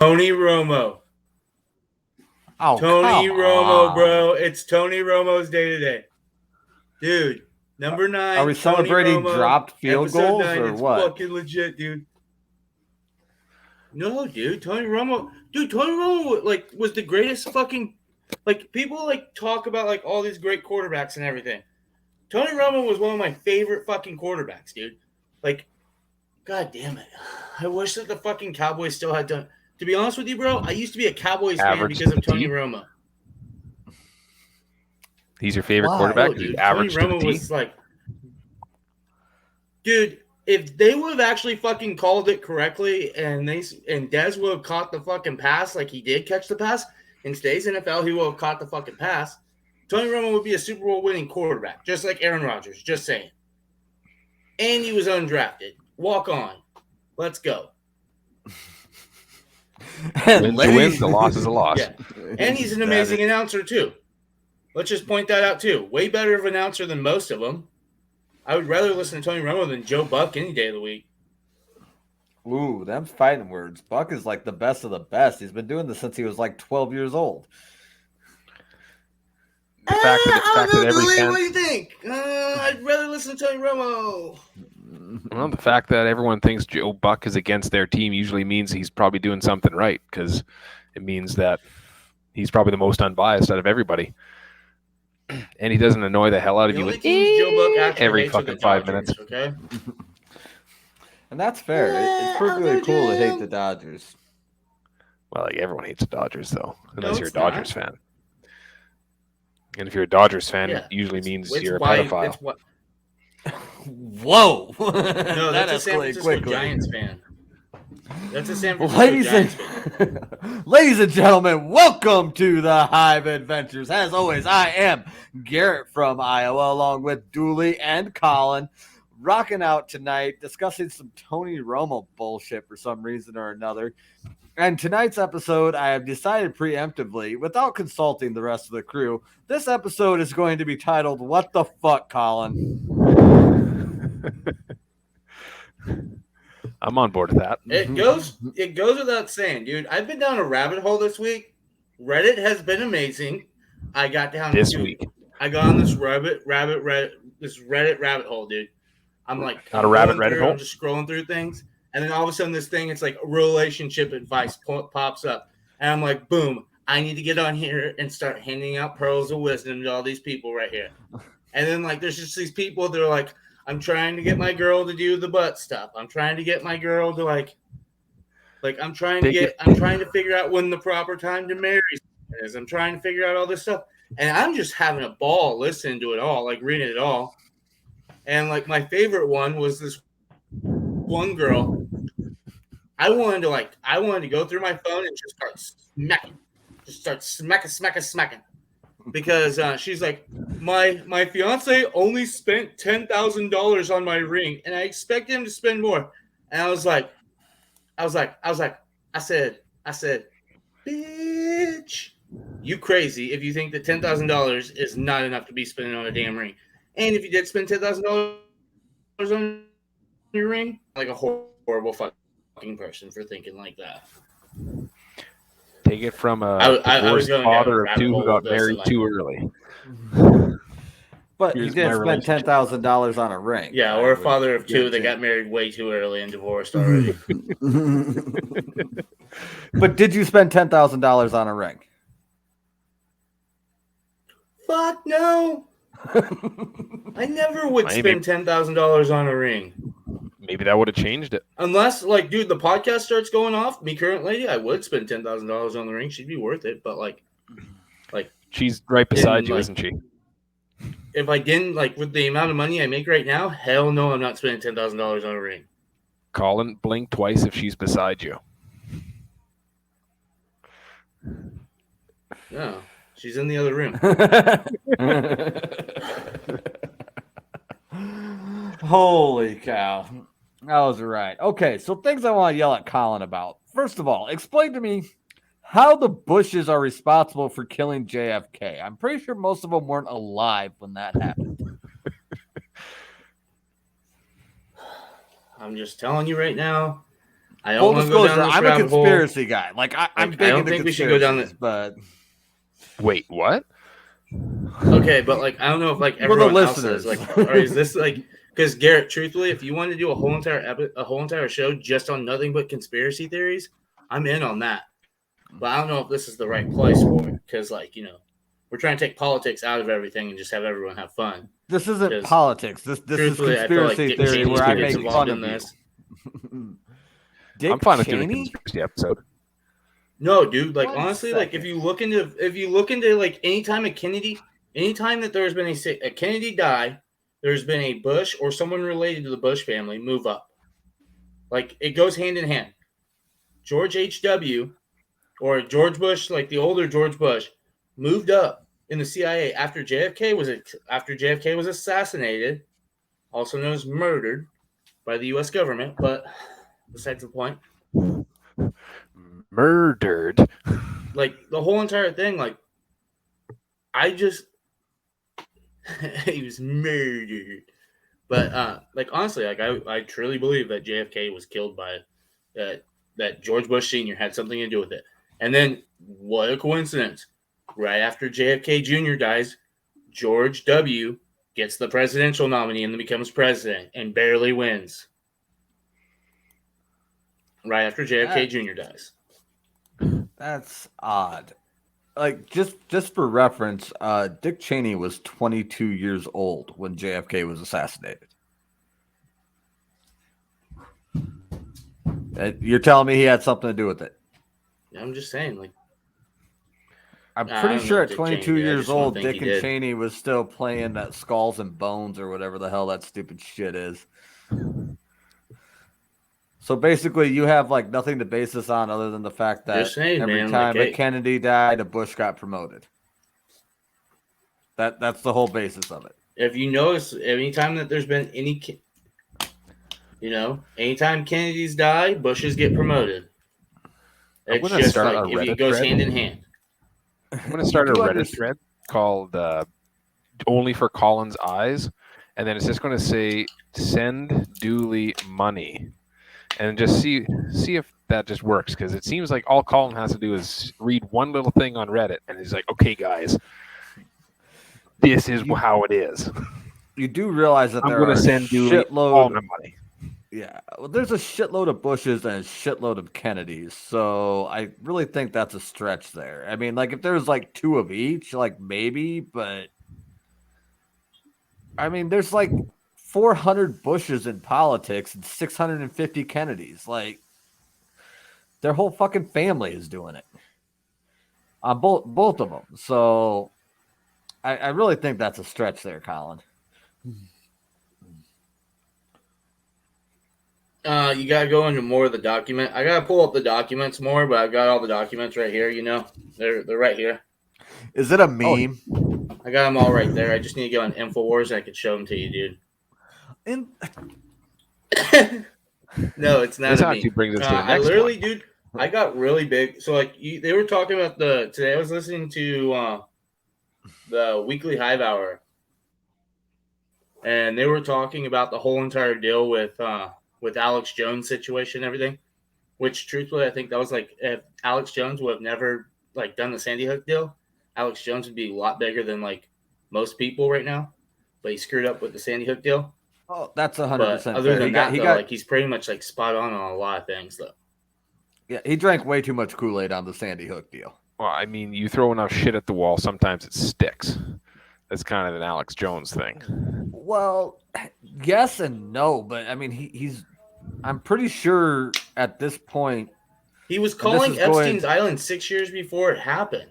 Tony Romo. Oh, Tony come Romo, on. bro. It's Tony Romo's day today. Dude, number 9. Are we celebrating Tony Romo, dropped field episode goals 9. or It's what? fucking legit, dude. No, dude. Tony Romo. Dude, Tony Romo, was the greatest fucking... people, talk about, all these great quarterbacks and everything. Tony Romo was one of my favorite fucking quarterbacks, dude. God damn it. I wish that the fucking Cowboys still had done... To be honest with you, bro, I used to be a Cowboys fan because of Tony Romo. He's your favorite quarterback? Dude. Average Tony Romo was dude, if they would have actually fucking called it correctly and Dez would have caught the fucking pass like he did catch the pass, in today's NFL, he would have caught the fucking pass. Tony Romo would be a Super Bowl winning quarterback, just like Aaron Rodgers, just saying. And he was undrafted. Walk on. Let's go. Wins, a loss is a loss. Yeah. And he's an amazing announcer, too. Let's just point that out, too. Way better of an announcer than most of them. I would rather listen to Tony Romo than Joe Buck any day of the week. Ooh, them fighting words. Buck is like the best of the best. He's been doing this since he was 12 years old. The fact that every fan... What do you think? I'd rather listen to Tony Romo. Well, the fact that everyone thinks Joe Buck is against their team usually means he's probably doing something right, because it means that he's probably the most unbiased out of everybody. And he doesn't annoy the hell out of you with every fucking 5 minutes. Okay? And that's fair. It's perfectly cool to hate the Dodgers. Well, everyone hates the Dodgers, though, unless you're a Dodgers fan. And if you're a Dodgers fan, it usually means you're a pedophile. Whoa! No, that's a San Francisco Giants fan. That's a San Francisco Giants fan. Ladies and gentlemen, welcome to the Hive Adventures. As always, I am Garrett from Iowa, along with Dooley and Colin, rocking out tonight, discussing some Tony Romo bullshit for some reason or another. And tonight's episode, I have decided preemptively, without consulting the rest of the crew, this episode is going to be titled, What the Fuck, Colin? I'm on board with that. It goes without saying, dude. I've been down a rabbit hole this week. Reddit has been amazing. I got down this week. I got on this Reddit rabbit hole, dude. I'm not a rabbit Reddit hole. I'm just scrolling through things, and then all of a sudden, this thing, it's like relationship advice pops up, and I'm like, boom! I need to get on here and start handing out pearls of wisdom to all these people right here. And then there's just these people that are like, I'm trying to get my girl to do the butt stuff. I'm trying to get my girl to I'm trying to figure out when the proper time to marry is. I'm trying to figure out all this stuff. And I'm just having a ball listening to it all, reading it all. And my favorite one was this one girl. I wanted to go through my phone and just start smacking. Because she's like, my fiance only spent $10,000 on my ring, and I expect him to spend more. And I said, bitch, you crazy if you think that $10,000 is not enough to be spending on a damn ring. And if you did spend $10,000 on your ring, like a horrible fucking person for thinking like that. Take it from a divorced father of two who got married too early. But you didn't spend $10,000 on a ring. Yeah, or a father of two that got married way too early and divorced already. But did you spend $10,000 on a ring? Fuck no. I never would spend $10,000 on a ring. Maybe that would have changed it. Unless, dude, the podcast starts going off. Me, current lady, I would spend $10,000 on the ring. She'd be worth it. But, she's right beside you, isn't she? If I didn't, with the amount of money I make right now, hell no, I'm not spending $10,000 on a ring. Colin, blink twice if she's beside you. No, she's in the other room. Holy cow. That was right. Okay, so things I want to yell at Colin about. First of all, explain to me how the Bushes are responsible for killing JFK. I'm pretty sure most of them weren't alive when that happened. I'm just telling you right now, I don't Full want to go down disclosure, this I'm a rabbit hole. conspiracy guy. Like I'm Like, big I don't into think we should go down conspiracies, but Wait, what? Okay, but like I don't know if like For the everyone else is listeners. like, or is this like because Garrett, truthfully, if you want to do a whole entire show just on nothing but conspiracy theories, I'm in on that. But I don't know if this is the right place for it because like we're trying to take politics out of everything and just have everyone have fun. This isn't 'Cause politics. This is truthfully, I feel like conspiracy Dick theory Cheney's where I gets make involved fun in of this. you. Dick I'm fine with doing a Cheney? conspiracy episode. No, dude. Like 1 honestly, like if you look into like anytime that there's been a Kennedy die, there's been a Bush or someone related to the Bush family move up. Like it goes hand in hand. George H.W. or George Bush, like the older George Bush, moved up in the CIA after JFK was assassinated, also known as murdered by the U.S. government. But besides the point, Murdered. like the whole entire thing, like I just he was murdered. But like honestly, like I truly believe that JFK was killed by that George Bush Sr. had something to do with it. And then what a coincidence. Right after JFK Jr. dies, George W. gets the presidential nominee and then becomes president and barely wins. Right after JFK Jr. dies. That's odd. Like just for reference, Dick Cheney was 22 years old when JFK was assassinated. You're telling me he had something to do with it? I'm just saying, like I'm I pretty don't sure know at Dick 22 Cheney, I years just don't old, think Dick he and did. Cheney was still playing that Skulls and Bones or whatever the hell that stupid shit is. So basically, you have like nothing to base this on other than the fact that Just saying, every man, time like, a Kennedy died, a Bush got promoted. That's the whole basis of it. If you notice, anytime that there's been anytime Kennedys die, Bushes get promoted. I'm It's gonna just start like a it Reddit goes thread. hand in hand. I'm going to start a do Reddit understand- thread called Only for Colin's Eyes. And then it's just going to say, send Dooley money. And just see if that just works. Because it seems like all Colin has to do is read one little thing on Reddit. And he's like, okay, guys, this is how it is. You do realize that I'm there going are to send Dooley all my money. Yeah, well, there's a shitload of Bushes and a shitload of Kennedys, so I really think that's a stretch there. I mean, like if there's like two of each, like maybe, but I mean, there's like 400 Bushes in politics and 650 Kennedys. Like their whole fucking family is doing it on both of them. So I really think that's a stretch there, Colin. You gotta go into more of the document. I gotta pull up the documents more, but I've got all the documents right here. They're right here. Is it a meme? I got them all right there. I just need to go on Infowars and I can show them to you, dude. No, it's not This a actually meme. brings us to the I next literally, one. dude, I got really big. So like they were talking about today. I was listening to the Weekly Hive Hour, and they were talking about the whole entire deal with Alex Jones situation and everything. Which truthfully, I think that was like if Alex Jones would have never like done the Sandy Hook deal, Alex Jones would be a lot bigger than like most people right now. But he screwed up with the Sandy Hook deal. Oh, that's 100% But fair. other than He that, got like he's pretty much like spot on a lot of things, though. Yeah, he drank way too much Kool-Aid on the Sandy Hook deal. Well, I mean, you throw enough shit at the wall, sometimes it sticks. That's kind of an Alex Jones thing. Well, yes and no, but I mean, he's. I'm pretty sure at this point he was calling Epstein's Island 6 years before it happened.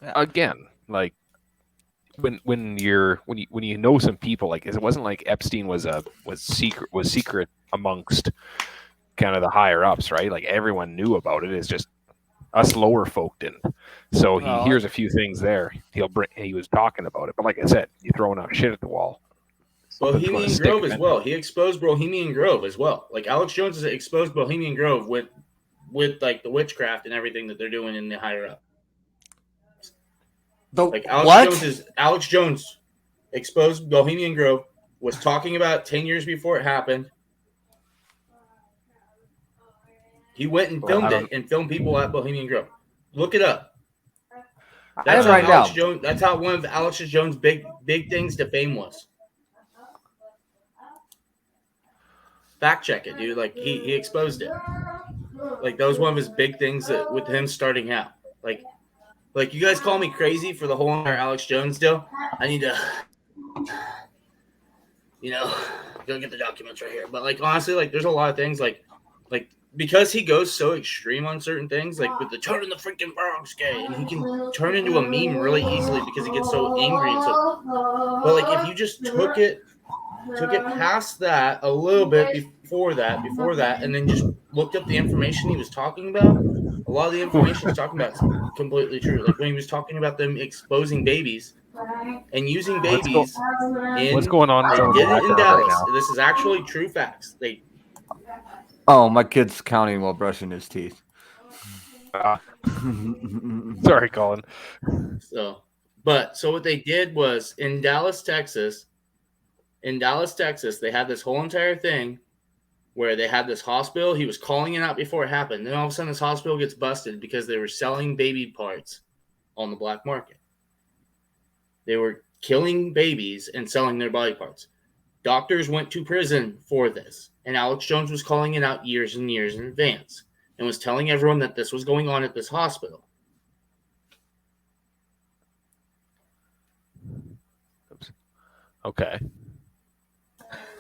Again, like when you know some people, like it wasn't like Epstein was secret amongst kind of the higher ups, right? Like everyone knew about it. It's just us lower folk didn't. So he hears a few things there. He was talking about it, but like I said, you throw enough shit at the wall. Bohemian Grove as well. He exposed Bohemian Grove as well. Like Alex Jones has exposed Bohemian Grove with like the witchcraft and everything that they're doing in the higher up. Like Alex Jones exposed Bohemian Grove, was talking about 10 years before it happened. He went and filmed it and filmed people at Bohemian Grove. Look it up. That's right now. That's how one of Alex Jones' big things to fame was. Fact check it, dude. Like he exposed it. Like that was one of his big things that with him starting out. Like you guys call me crazy for the whole entire Alex Jones deal. I need to, go get the documents right here. But like honestly, like there's a lot of things like because he goes so extreme on certain things, like with the turning the freaking Bronx gay, and he can turn into a meme really easily because he gets so angry and so. But like if you just took it past that a little bit before that, and then just looked up the information he was talking about, a lot of the information he's talking about is completely true. Like when he was talking about them exposing babies and using babies what's going on in Dallas. Right, this is actually true facts. Oh, my kid's counting while brushing his teeth. Sorry, Colin. So what they did was in Dallas, Texas, they had this whole entire thing where they had this hospital. He was calling it out before it happened. Then all of a sudden this hospital gets busted because they were selling baby parts on the black market. They were killing babies and selling their body parts. Doctors went to prison for this. And Alex Jones was calling it out years and years in advance and was telling everyone that this was going on at this hospital. Okay.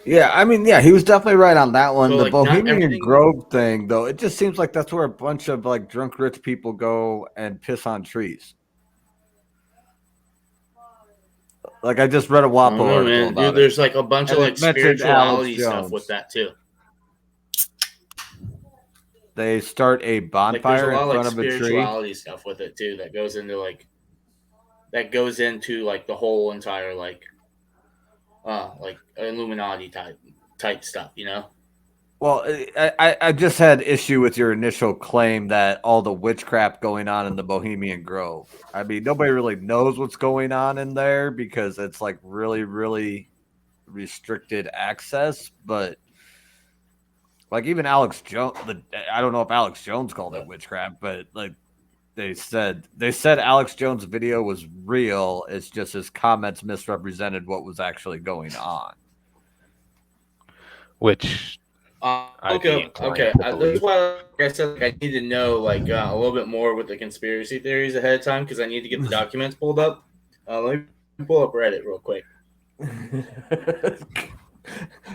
Yeah, I mean, yeah, he was definitely right on that one. So, the Bohemian Grove thing, though, it just seems like that's where a bunch of like drunk rich people go and piss on trees. Like I just read a WAPO article about dude, there's like a bunch of like spirituality stuff with that too. They start a bonfire in front of a tree. Spirituality stuff with it too that goes into the whole entire like Illuminati type stuff, you know. Well, I just had issue with your initial claim that all the witchcraft going on in the Bohemian Grove. I mean, nobody really knows what's going on in there because it's like really, really restricted access. But like even Alex Jones, I don't know if Alex Jones called it witchcraft, but like they said Alex Jones' video was real. It's just his comments misrepresented what was actually going on. Which. Okay. That's why, like I said, I need to know a little bit more with the conspiracy theories ahead of time because I need to get the documents pulled up. Let me pull up Reddit real quick. I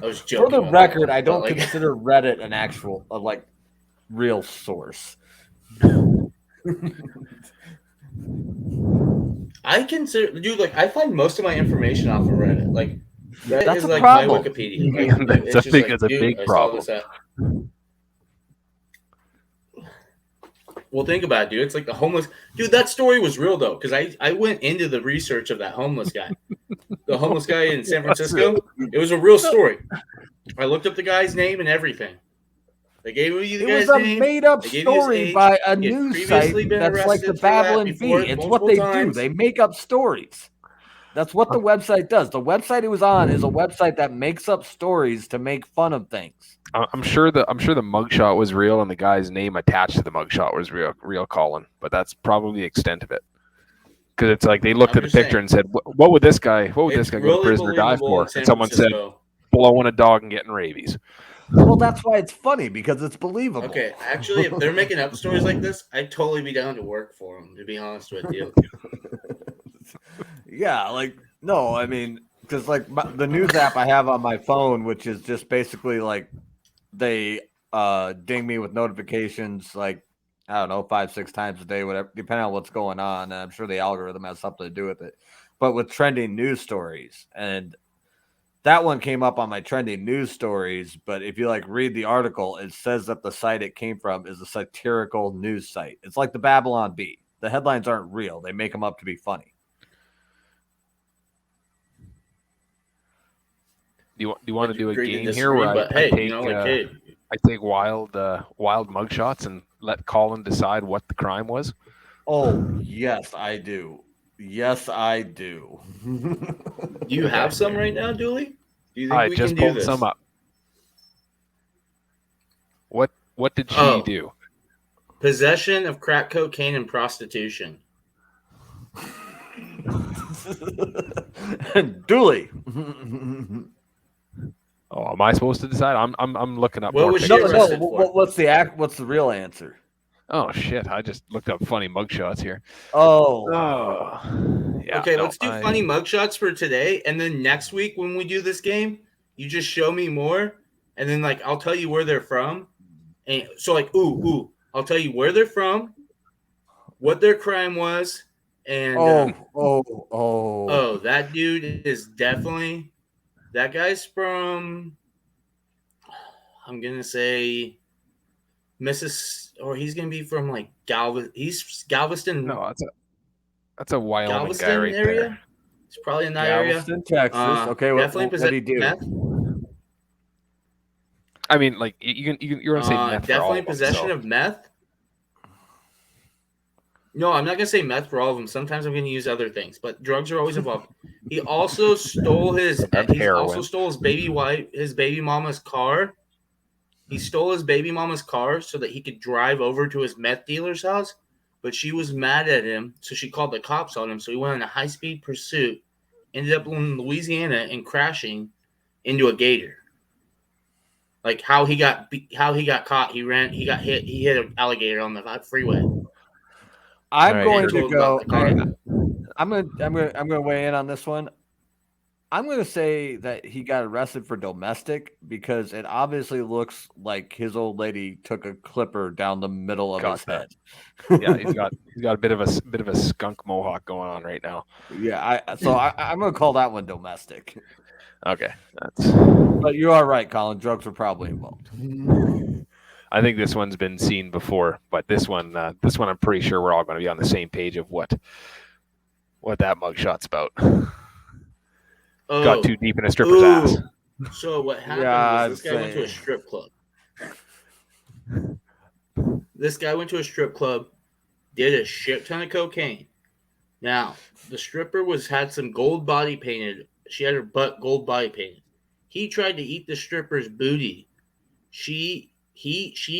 was joking. For the record, I don't consider Reddit an actual real source. I consider, dude. I find most of my information off of Reddit. Reddit that's is a problem. My Wikipedia. That's a big problem. Well, think about it, dude. It's like the homeless dude. That story was real though, because I went into the research of that homeless guy, the homeless guy in San Francisco. It was a real story. I looked up the guy's name and everything. They gave me the guy's name. It was a made-up story by a news site that's like the Babylon Bee. It's what they do. They make up stories. That's what the website does. The website it was on is a website that makes up stories to make fun of things. I'm sure the mugshot was real and the guy's name attached to the mugshot was real Colin, but that's probably the extent of it. Because it's like they looked at the picture and said, "What would this guy go to prison or die for?" And someone said, "Blowing a dog and getting rabies." Well, that's why it's funny because it's believable. Okay, actually, if they're making up stories like this, I'd totally be down to work for them. To be honest with you. Yeah, no, I mean, because the news app I have on my phone, which is just basically they ding me with notifications, I don't know, 5-6 times a day, whatever, depending on what's going on. And I'm sure the algorithm has something to do with it. But with trending news stories, and that one came up on my trending news stories. But if you read the article, it says that the site it came from is a satirical news site. It's like the Babylon Bee. The headlines aren't real; they make them up to be funny. Do you want to do a game here where I take wild mugshots and let Colin decide what the crime was? Oh, yes, I do. Yes, I do. Do you have some right now, Dooley? Do you think I we just can do pulled this? some up. What What did she do? Possession of crack cocaine and prostitution. Dooley. Oh, am I supposed to decide? I'm looking up What more was she pictures. arrested for? What's the real answer? Oh shit! I just looked up funny mugshots here. Oh, Yeah, okay, no, let's do funny mugshots for today, and then next week when we do this game, you just show me more, and then like I'll tell you where they're from, and so like I'll tell you where they're from, what their crime was, and that dude is definitely that guy's from. I'm gonna say he's gonna be from like Galveston. No, that's a Wyoming Galveston guy right area. there. It's probably in that Galveston, Texas. Okay, definitely what did he do? meth. I mean, like you're gonna say meth for all definitely of them, possession of meth. No, I'm not gonna say meth for all of them. Sometimes I'm gonna use other things, but drugs are always involved. He also stole his baby mama's car. He stole his baby mama's car so that he could drive over to his meth dealer's house, but she was mad at him, so she called the cops on him. So he went on a high-speed pursuit, ended up in Louisiana and crashing into a gator. Like how he got caught, he got hit. He hit an alligator on the freeway. I'm going to weigh in on this one. I'm going to say that he got arrested for domestic because it obviously looks like his old lady took a clipper down the middle of his head. Yeah, he's got a bit of a skunk mohawk going on right now. Yeah, I'm going to call that one domestic. Okay, but you are right, Colin. Drugs were probably involved. I think this one's been seen before, but this one I'm pretty sure we're all going to be on the same page of what that mugshot's about. Got too deep in a stripper's ass. So what happened was this guy went to a strip club. This guy went to a strip club, did a shit ton of cocaine. Now, the stripper had some gold body painted. She had her butt gold body painted. He tried to eat the stripper's booty. She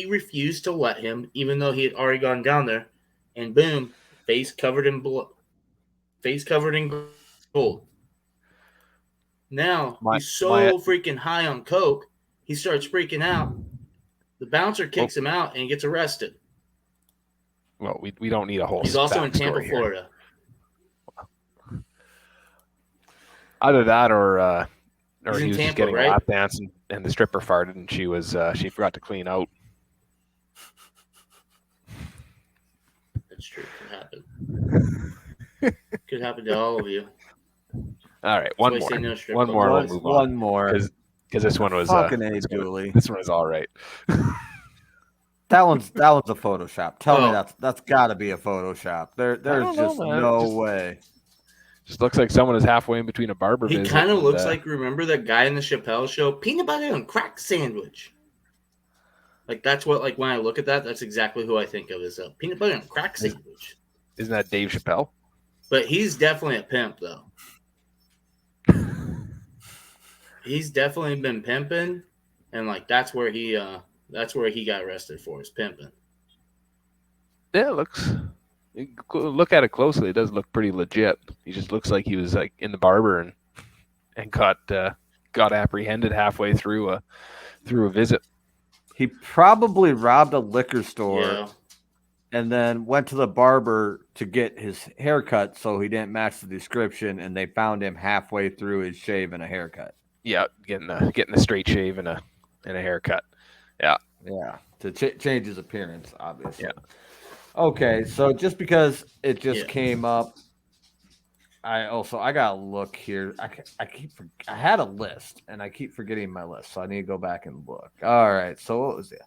refused to let him, even though he had already gone down there. And boom, face covered in blood. Face covered in gold. Now, he's so freaking high on coke, he starts freaking out. The bouncer kicks him out and he gets arrested. Well, we don't need a whole. He's also in Tampa, Florida. Either that or he was Tampa, just getting right? a lap dance and the stripper farted and she forgot to clean out. That's true. Could happen. Could happen to all of you. All right, one more. We'll move on. One more. Because this one was Dooley. This one was all right. That one's a Photoshop. Tell me that's got to be a Photoshop. There's just no way. Just looks like someone is halfway in between a barber visit. He kind of looks like, remember that guy in the Chappelle show, peanut butter and crack sandwich. Like that's what, like when I look at that, that's exactly who I think of as a peanut butter and crack sandwich. Isn't that Dave Chappelle? But he's definitely a pimp, though. He's definitely been pimping, and like that's where he got arrested for, is pimping. Yeah, look at it closely. It does look pretty legit. He just looks like he was like in the barber and got apprehended halfway through a visit. He probably robbed a liquor store and then went to the barber to get his haircut so he didn't match the description, and they found him halfway through his shave and a haircut. Yeah, getting a straight shave and a haircut. Yeah. Yeah, to change his appearance, obviously. Yeah. Okay, so just because it just came up, I got to look here. I had a list, and I keep forgetting my list, so I need to go back and look. All right, so what was it?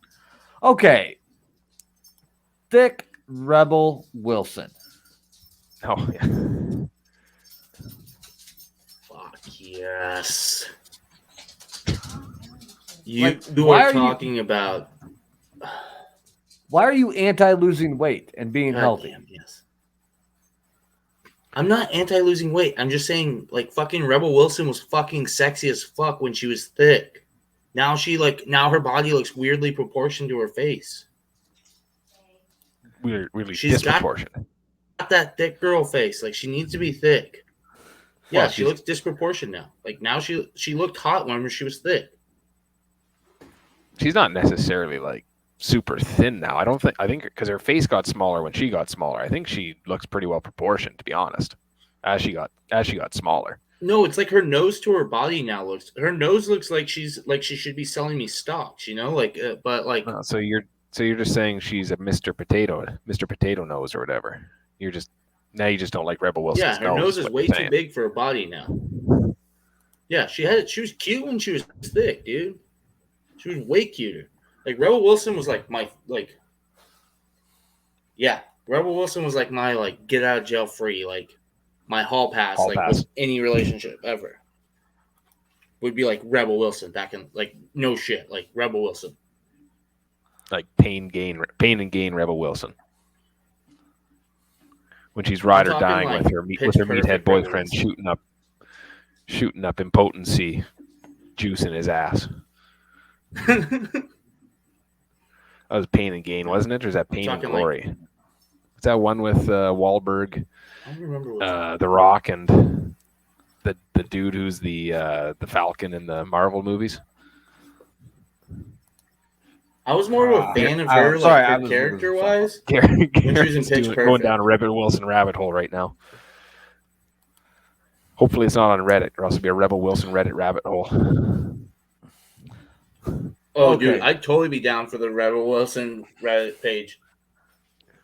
Okay. Thick Rebel Wilson. Oh, yeah. Fuck yes. You are talking about. Why are you anti-losing weight and being healthy? Damn, yes. I'm not anti-losing weight. I'm just saying, like, fucking Rebel Wilson was fucking sexy as fuck when she was thick. Now now her body looks weirdly proportioned to her face. Weirdly She's disproportionate. Got that thick girl face. Like, she needs to be thick. Yeah, Well, she looks disproportionate now. Like, now she looked hot when she was thick. She's not necessarily like super thin now. I think because her face got smaller when she got smaller. I think she looks pretty well proportioned, to be honest. As she got smaller. No, it's like her nose to her body now looks. Her nose looks like she should be selling me stocks, like. But like, So you're just saying she's a Mr. Potato Nose or whatever. You just don't like Rebel Wilson's yeah, her nose is way too big for her body now. Yeah, she was cute when she was thick, dude. She was way cuter. Like, Rebel Wilson was like my Rebel Wilson was like my get out of jail free, like my hall pass with any relationship ever. Would be like Rebel Wilson back in no shit, like Rebel Wilson. Like pain and gain Rebel Wilson. When she's ride or dying like with her meathead boyfriend shooting up impotency juice in his ass. That was Pain and Gain, wasn't it? Or is that Pain and Glory? Is that one with Wahlberg, I don't remember The Rock, and the dude who's the Falcon in the Marvel movies? I was more of a fan of her, her character-wise. Garrett's going down a Rebel Wilson rabbit hole right now. Hopefully it's not on Reddit, or else it'll be a Rebel Wilson Reddit rabbit hole. Oh, okay. Dude, I'd totally be down for the Rebel Wilson Reddit page.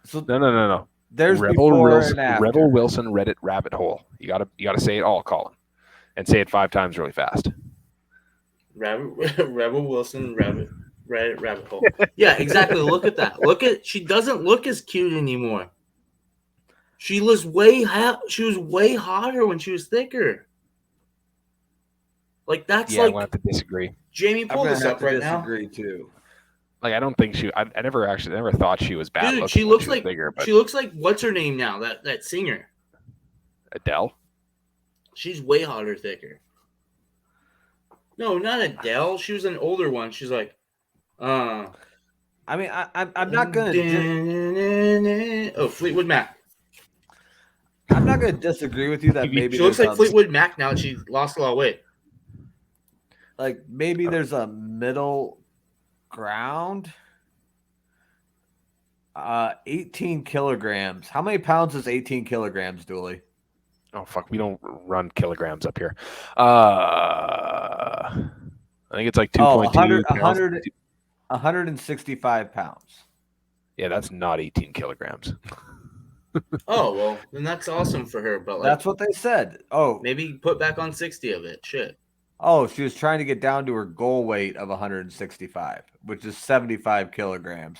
So no. There's Rebel Wilson Reddit rabbit hole. You gotta say it all, Colin, and say it 5 times really fast. Rebel Wilson Reddit rabbit hole. Yeah, exactly. Look at that. She doesn't look as cute anymore. She was way hotter when she was thicker. Like, that's I'm gonna have to disagree. Jamie, pull this up right now. Disagree too. Like, I don't think I never thought she was bad. Dude, she looks like bigger, she looks like what's her name now? That singer, Adele. She's way hotter, thicker. No, not Adele. She was an older one. She's like, I mean, I'm not gonna. Fleetwood Mac. I'm not gonna disagree with you that maybe she looks like Fleetwood Mac now. She lost a lot of weight. Like, maybe there's a middle ground. 18 kilograms. How many pounds is 18 kilograms, Dooley? Oh, fuck. We don't run kilograms up here. I think it's like 2.2 165 pounds. Yeah, that's not 18 kilograms. Oh, well, then that's awesome for her. But that's what they said. Oh, maybe put back on 60 of it. Shit. Oh, she was trying to get down to her goal weight of 165, which is 75 kilograms.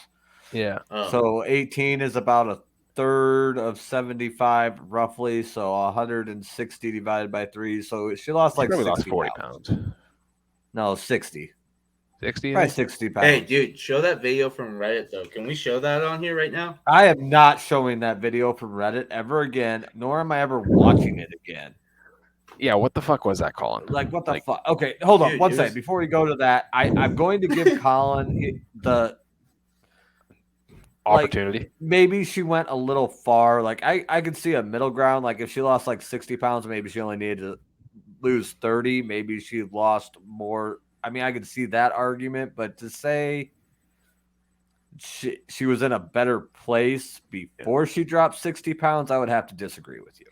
Yeah. Oh. So 18 is about a third of 75, roughly. So 160 divided by 3. So she lost like 60 40 pounds. No, 60. 60? Probably 60 pounds. Hey, dude, show that video from Reddit, though. Can we show that on here right now? I am not showing that video from Reddit ever again, nor am I ever watching it again. Yeah, what the fuck was that, Colin? Like, what the fuck? Okay, hold on one second. Before we go to that, I'm going to give Colin the opportunity. Maybe she went a little far. Like, I could see a middle ground. Like, if she lost like 60 pounds, maybe she only needed to lose 30. Maybe she lost more. I mean, I could see that argument. But to say she was in a better place before she dropped 60 pounds, I would have to disagree with you.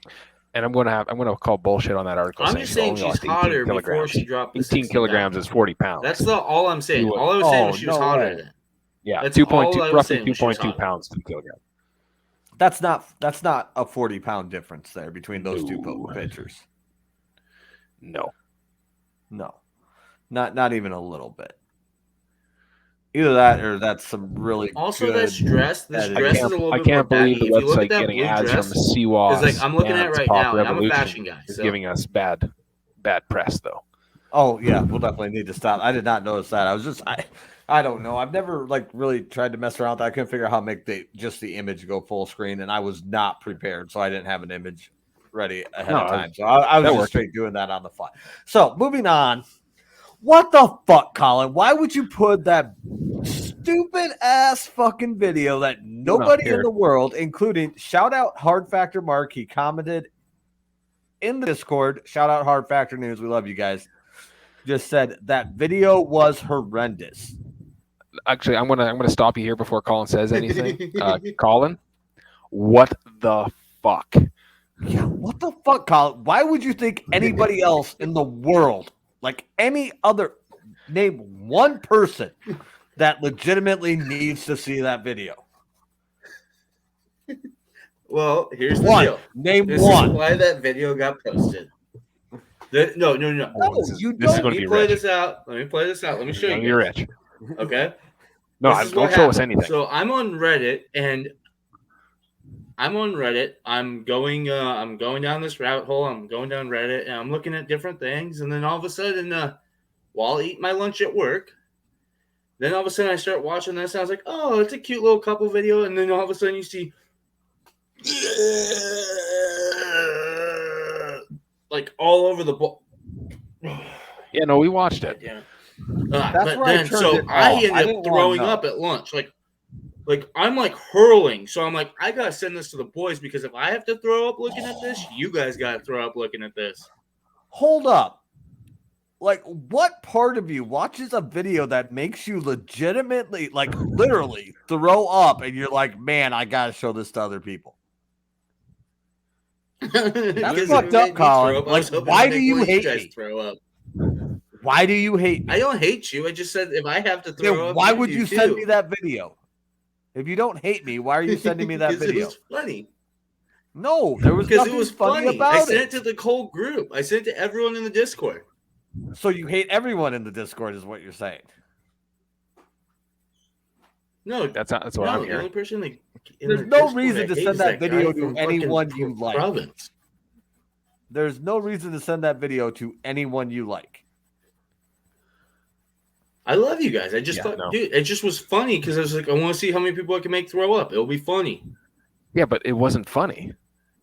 And I'm gonna call bullshit on that article. I'm just saying she's hotter before she dropped 18 kilograms is 40 pounds. That's all I'm saying. All I was saying was she was hotter then. Yeah, 2.2, roughly 2.2 pounds to kilogram. That's not a 40-pound difference there between those two pictures. No, not even a little bit. Either that or that's some really also good, this dress is a little bit more baggy. I can't believe the website getting ads from Siwa. Because I'm looking at it right now, and I'm a fashion guy. It's giving us bad press, though. Oh yeah, we'll definitely need to stop. I did not notice that. I was just I don't know. I've never really tried to mess around with that. I couldn't figure out how to make the image go full screen, and I was not prepared, so I didn't have an image ready ahead of time. So I was just straight doing that on the fly. So moving on. What the fuck, Colin? Why would you put that stupid ass fucking video that nobody in the world, including shout out Hard Factor Mark, he commented in the Discord, shout out Hard Factor News, we love you guys, just said that video was horrendous. Actually, I'm gonna stop you here before Colin says anything. Colin, what the fuck? Yeah, what the fuck, Colin? Why would you think anybody else in the world, like any other, name one person that legitimately needs to see that video? Well, here's the One. deal. Name This one. is why that video got posted. No. You This is don't. going to Let me be play rich. this out. Let me play this out. Let me show you. You're rich. Okay. No, This is don't what show us happened. anything. So I'm on Reddit, and I'm going down this rabbit hole. I'm going down Reddit, and I'm looking at different things. And then all of a sudden, while eating my lunch at work, then all of a sudden I start watching this. And I was like, oh, it's a cute little couple video. And then all of a sudden you see, like all over the book. Yeah, no, we watched it. Yeah. That's But where I then, turned so it I off. I ended didn't up wanna throwing know. up at lunch. Like I'm like hurling. So I'm like, I gotta send this to the boys because if I have to throw up looking at this, you guys gotta throw up looking at this. Hold up. Like, what part of you watches a video that makes you legitimately, like, literally throw up and you're like, man, I gotta show this to other people? That's fucked up, Colin. Like, why do you hate me? Throw up. Why do you hate me? I don't hate you. I just said if I have to throw Then up, why would you send too. me that video? If you don't hate me, why are you sending me that Because video? It was funny. No, there was Because nothing it was funny funny. about I it. sent it to the whole group. I sent it to everyone in the Discord. So you hate everyone in the Discord, is what you're saying? No, That's what no, I'm the hearing. only person in There's the no Discord reason I to hate send is that guy video to from anyone fucking you like. Province. There's no reason to send that video to anyone you like. I love you guys. I just Yeah, thought, no. dude, it just was funny because I was like, I want to see how many people I can make throw up. It'll be funny. Yeah, but it wasn't funny.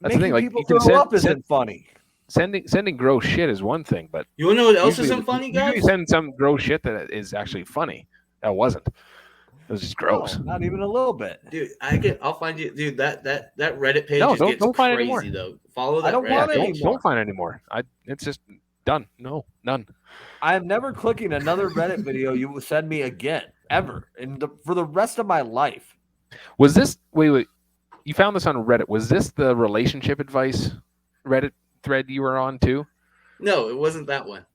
That's Making the thing. Like, people you can throw up isn't funny. sending gross shit is one thing, but You want to know what else usually, isn't funny, usually guys? send some gross shit that is actually funny. That wasn't. It was just gross. No, not even a little bit. Dude, I'll find you, dude. That Reddit page No, just gets don't find crazy anymore. though. Follow that. I don't Reddit want page. any more. Don't find anymore. It's just done. No, none. I am never clicking another Reddit video you will send me again, ever, for the rest of my life. Was this wait? You found this on Reddit. Was this the relationship advice Reddit thread you were on too? No, it wasn't that one.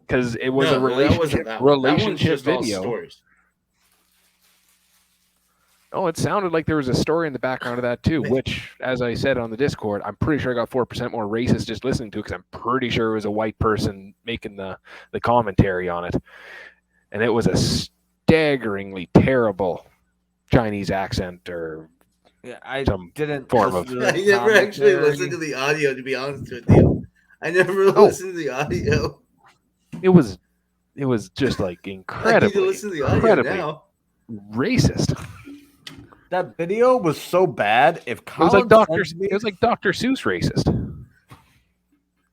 Because it was No, a that wasn't that one. That one's relationship just all video. stories. Oh, it sounded like there was a story in the background of that too, which, as I said on the Discord, I'm pretty sure I got 4% more racist just listening to it because I'm pretty sure it was a white person making the commentary on it. And it was a staggeringly terrible Chinese accent or Yeah, I some didn't form listen of- to I the never actually commentary. listened to the audio, to be honest with you. I never listened to the audio. It was just like I need to incredibly, listen to the audio incredibly now. racist. That video was so bad. If It was Colin like sends me, Dr. Seuss racist.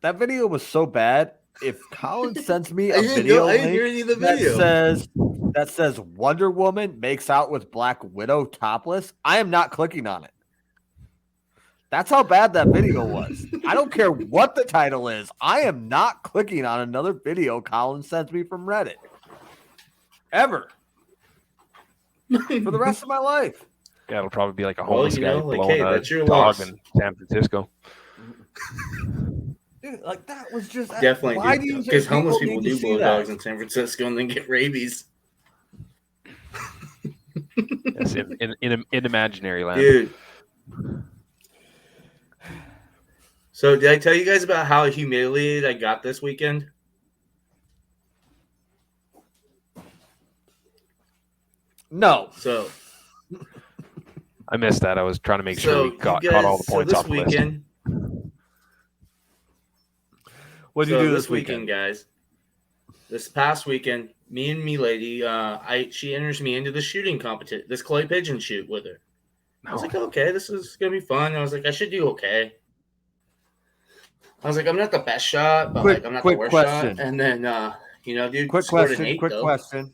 that video was so bad. If Colin sends me I a didn't video hear link any of the that video. says Wonder Woman makes out with Black Widow topless, I am not clicking on it. That's how bad that video was. I don't care what the title is. I am not clicking on another video Colin sends me from Reddit. Ever. For the rest of my life. Yeah, it'll probably be like a Well, homeless you guy know, like, blowing hey, a that's your dog loss. in San Francisco. Dude, like that was just Definitely, why do you think because homeless people need to do see blow that? dogs in San Francisco and then get rabies. Yes, in imaginary land. Dude. So did I tell you guys about how humiliated I got this weekend? No. So I missed that. I was trying to make sure we you caught guys- all the points this off the list. weekend. What did you do this this weekend? guys? This past weekend, me and me lady, she enters me into the shooting competition, this clay pigeon shoot with her. I was like, okay, this is gonna be fun. I was like, I should do okay. I was like, I'm not the best shot, but like I'm not the worst shot. And then You know, dude. Quick scored an question. 8, Quick though. question.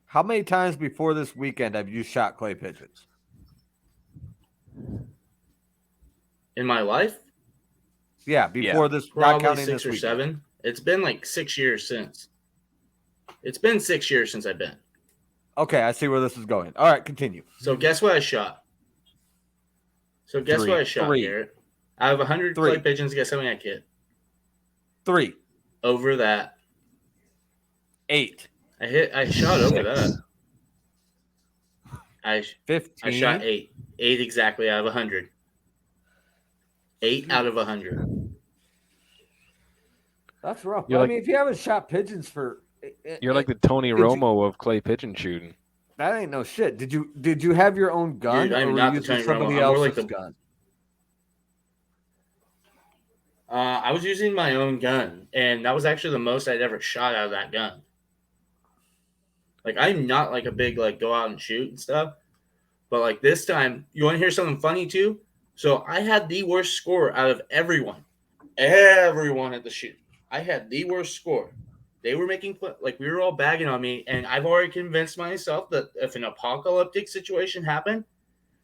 How many times before this weekend have you shot clay pigeons? In my life, Yeah, before this, not probably counting 6 this or weekend. 7. It's been like 6 years since. It's been 6 years since I've been. Okay, I see where this is going. All right, continue. So guess what I shot? Three. Garrett? Out of 100 clay pigeons, guess how many I hit? 3. Over that. 8. I shot over that. 15. I shot 8. 8 exactly out of 100. 8 out of 100. That's rough. You're I like- mean, if you haven't shot pigeons for, You're like the Tony Romo of clay pigeon shooting. that ain't no shit. Did you have your own gun, Dude, I'm or were not you the using Tony Romo. somebody I'm more else's like the- gun? I was using my own gun, and that was actually the most I'd ever shot out of that gun. Like, I'm not like a big like go out and shoot and stuff, but like this time, you want to hear something funny too? So I had the worst score out of everyone at the shoot. I had the worst score. They were making like we were all bagging on me, and I've already convinced myself that if an apocalyptic situation happened,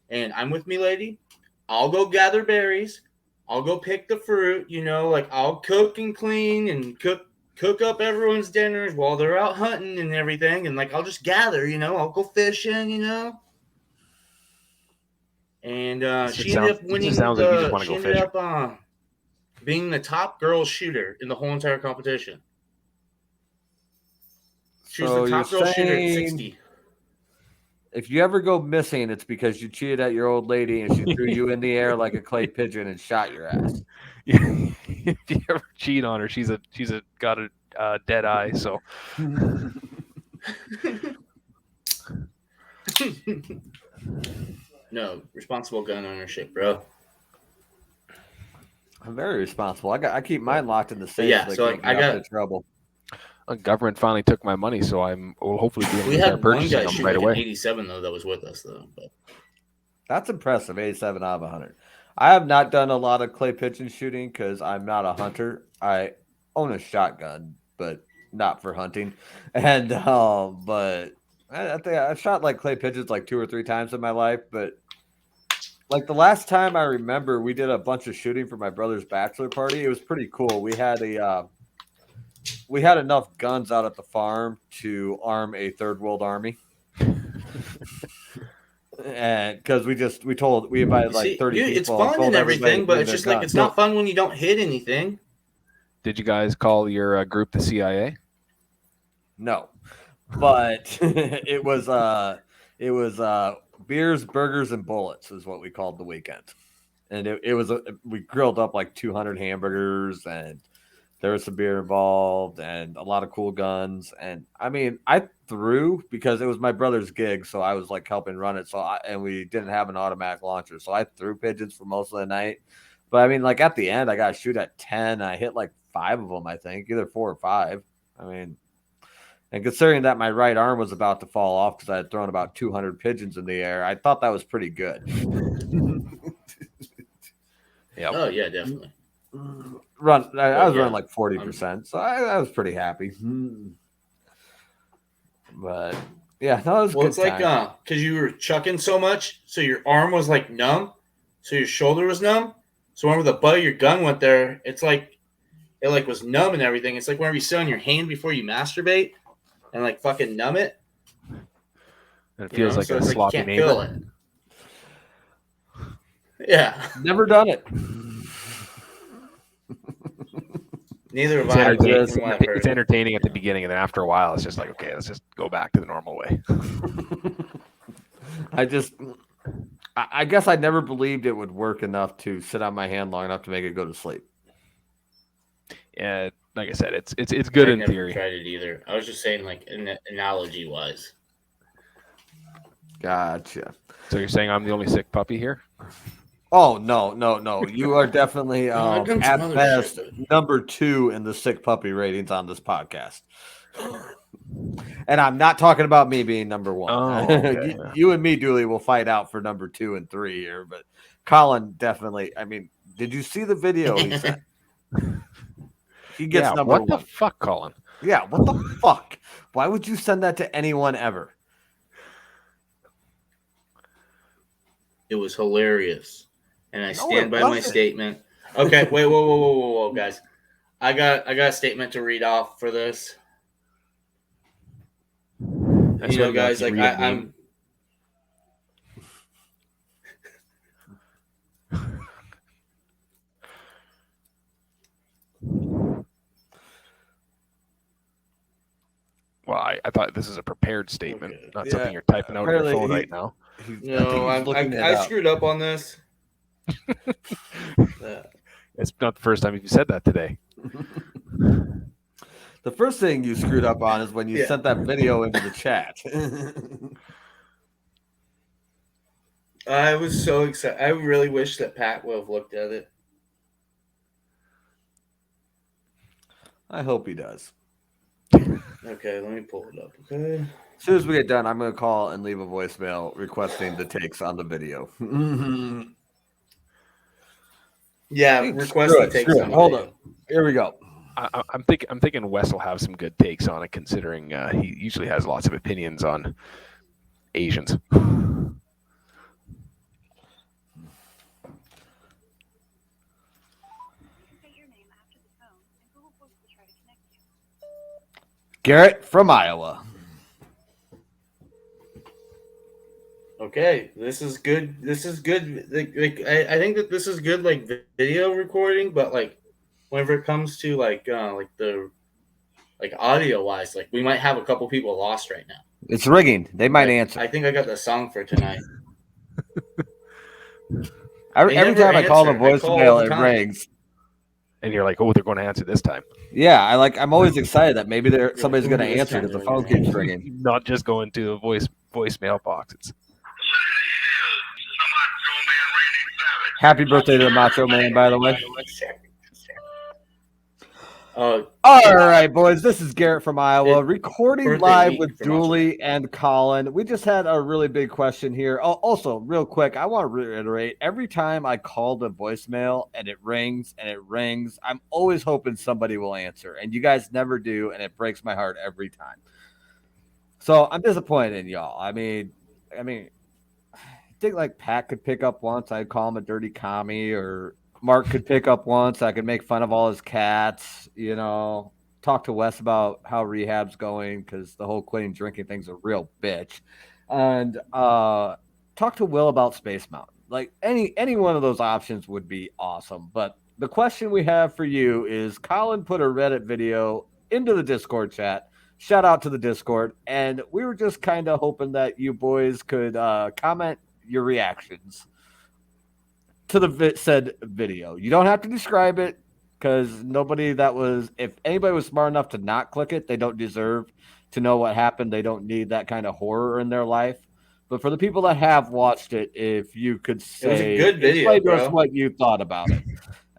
and I'm with me, lady, I'll go gather berries. I'll go pick the fruit, you know, like I'll cook and clean and cook up everyone's dinners while they're out hunting and everything. And like, I'll just gather, you know, I'll go fishing, you know. And she ended up winning. Sounds like you just want to She go ended fishing. up being the top girl shooter in the whole entire competition. She was So the top you're girl shooter at saying 60. If you ever go missing, it's because you cheated at your old lady and she threw you in the air like a clay pigeon and shot your ass. If you ever cheat on her, she's got a dead eye. So No, responsible gun ownership, bro. I'm very responsible. I keep mine locked in the safe. Yeah, so so, they like, can't get out of trouble. the government finally took my money, so will hopefully be able We to had start one purchasing guy them shoot right like away. an 87 though that was with us though. But That's impressive. 87 out of 100. I have not done a lot of clay pigeon shooting because I'm not a hunter. I own a shotgun, but not for hunting. And but I think I've shot like clay pigeons like 2 or 3 times in my life. But like the last time I remember, we did a bunch of shooting for my brother's bachelor party. It was pretty cool. We had enough guns out at the farm to arm a third world army. And because we invited like 30 people. it's fun and everything, but it's just like it's not fun when you don't hit anything. Did you guys call your group the CIA? No, but it was beers, burgers, and bullets is what we called the weekend. And we grilled up like 200 hamburgers, and there was some beer involved and a lot of cool guns. And I mean, I threw because it was my brother's gig, so I was like helping run it. And we didn't have an automatic launcher, so I threw pigeons for most of the night. But I mean, like at the end, I got to shoot at 10. I hit like 5 of them, I think, either 4 or 5. I mean, and considering that my right arm was about to fall off because I had thrown about 200 pigeons in the air, I thought that was pretty good. Yep. Oh yeah, definitely. I was running like 40%, so I was pretty happy. But yeah, no, it was Well, it's like because you were chucking so much, so your arm was like numb, so your shoulder was numb. So whenever the butt of your gun went there, it's like it like was numb and everything. It's like whenever you sit on your hand before you masturbate and like fucking numb it. It feels like so a it's sloppy you can't feel neighbor. it. Yeah. Never done it. Neither have I. It's entertaining at the beginning, and then after a while, it's just like, okay, let's just go back to the normal way. I guess I never believed it would work enough to sit on my hand long enough to make it go to sleep. Yeah, like I said, it's good in theory. I never tried it either. I was just saying, like, analogy wise. Gotcha. So you're saying I'm the only sick puppy here? Oh, no. You are definitely at best number 2 in the sick puppy ratings on this podcast. And I'm not talking about me being number 1. Oh, okay. You and me, Dooley, will fight out for number 2 and 3 here. But Colin definitely, I mean, did you see the video he sent? He gets number what 1. the fuck, Colin? Yeah, what the fuck? Why would you send that to anyone ever? It was hilarious, and I No, stand it by my wasn't. statement. Okay, wait, whoa, guys. I got a statement to read off for this. You know, guys, like I'm. Well, I thought this is a prepared statement, Okay. not something you're typing out on your phone right now. No, I screwed up on this. It's not the first time you said that today. The first thing you screwed up on is when you sent that video into the chat. I was so excited. I really wish that Pat would have looked at it. I hope he does. Okay, let me pull it up. Okay. As soon as we get done, I'm going to call and leave a voicemail requesting the takes on the video. Yeah, request the takes on the Hold video. up. Here we go. I'm thinking Wes will have some good takes on it, considering he usually has lots of opinions on Asians. Garrett from Iowa. Okay, this is good. This is good. I think that this is good, like video recording, but like whenever it comes to like audio wise, like we might have a couple people lost right now. It's ringing. They might answer. I think I got the song for tonight. Every time I call the voicemail, it rings. And you're like, oh, they're going to answer this time. Yeah, I'm always excited that maybe somebody's going to answer because the phone keeps ringing. Not just going to a voicemail box. It's happy birthday to the Macho Man, by the way. All right, boys. This is Garrett from Iowa, recording live with from Dooley and Colin. We just had a really big question here. Oh, also, real quick, I want to reiterate, every time I call the voicemail and it rings, I'm always hoping somebody will answer, and you guys never do, and it breaks my heart every time. So I'm disappointed in y'all. I mean, I think like Pat could pick up once. I'd call him a dirty commie, or Mark could pick up once. I could make fun of all his cats, talk to Wes about how rehab's going because the whole quitting drinking thing's a real bitch. And talk to Will about Space Mountain. Like any one of those options would be awesome. But the question we have for you is Colin put a Reddit video into the Discord chat. Shout out to the Discord. And we were just kind of hoping that you boys could comment your reactions to the said video. You don't have to describe it because if anybody was smart enough to not click it, they don't deserve to know what happened. They don't need that kind of horror in their life. But for the people that have watched it, if you could say, it was a good video, explain to us what you thought about it.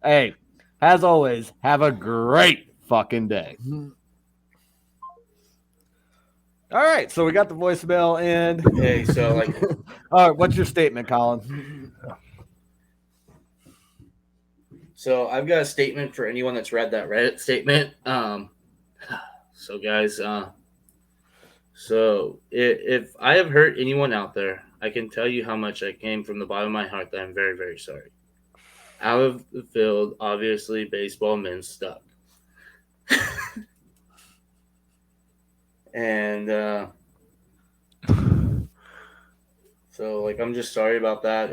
Hey, as always, have a great fucking day. All right, so we got the voicemail in. Hey, so like, all right, what's your statement, Colin? So I've got a statement for anyone that's read that Reddit statement. So guys, so if I have hurt anyone out there, I can tell you how much I came from the bottom of my heart that I'm very, very sorry. Out of the field, obviously, baseball men stuck. And so like I'm just sorry about that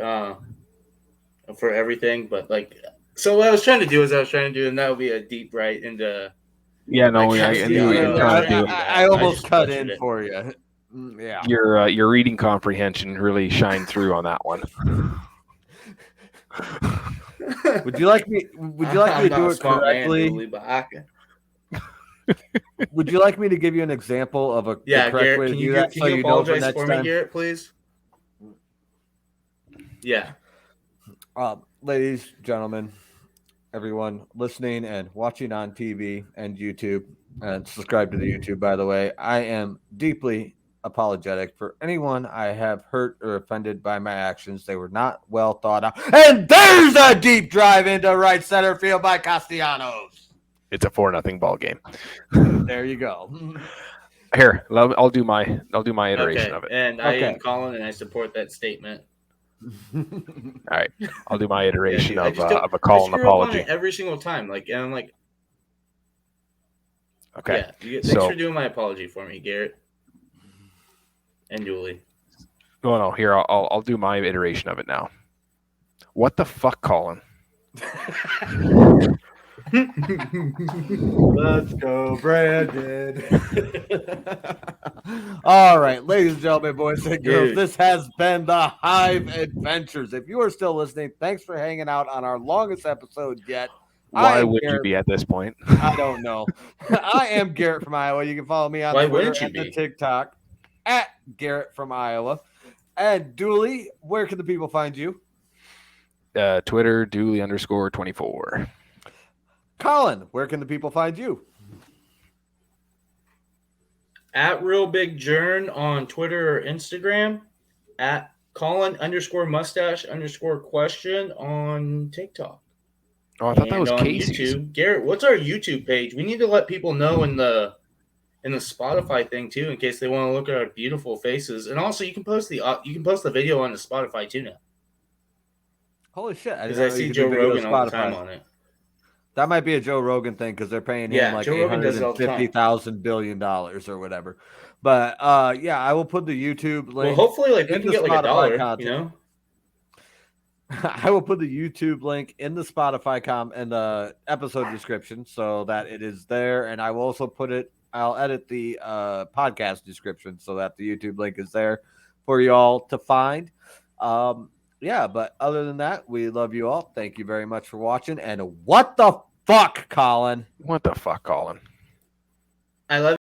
for everything, but like so what I was trying to do, and that would be a deep right into I knew what you were trying to do. I almost cut in for you. Yeah, your reading comprehension really shined through on that one. Would you like me to do it correctly? Would you like me to give you an example of the correct Garrett, way to do that? Can you apologize next for time? me, Garrett, please? Yeah. Ladies, gentlemen, everyone listening and watching on TV and YouTube, and subscribe to the YouTube, by the way, I am deeply apologetic for anyone I have hurt or offended by my actions. They were not well thought out. And there's a deep drive into right center field by Castellanos. It's a 4-0 ball game. There you go. Here, I'll do my iteration of it. And I Okay. am Colin, and I support that statement. All right, I'll do my iteration Yeah, dude, of a Colin I screw up on apology. it every single time. Like, and I'm like, Okay. Yeah. Thanks for doing my apology for me, Garrett and Dooley. No. Here, I'll do my iteration of it now. What the fuck, Colin? Let's go, Brandon. All right, ladies and gentlemen, boys and girls, Dude. this has been the Hive Adventures. If you are still listening, thanks for hanging out on our longest episode yet. Why would you be at this point? I don't know. I am Garrett from Iowa. You can follow me on Why Twitter wouldn't you and the be? TikTok at Garrett from Iowa. And Dooley, where can the people find you? Twitter, Dooley_24. Colin, where can the people find you? At Real Big Jern on Twitter or Instagram. At Colin_mustache_question on TikTok. Oh, I thought that was on Casey's. YouTube. Garrett, what's our YouTube page? We need to let people know in the Spotify thing too, in case they want to look at our beautiful faces. And also, you can post the video on the Spotify too now. Holy shit! Because I see Joe Rogan all the time on it. That might be a Joe Rogan thing because they're paying him like $850,000 billion or whatever. But yeah, I will put the YouTube link. Well, hopefully, like we can get like $1, content. you know. I will put the YouTube link in the Spotify in the episode description so that it is there, and I will also I'll edit the podcast description so that the YouTube link is there for you all to find. Yeah, but other than that, we love you all. Thank you very much for watching. And what the fuck, Colin? What the fuck, Colin? I love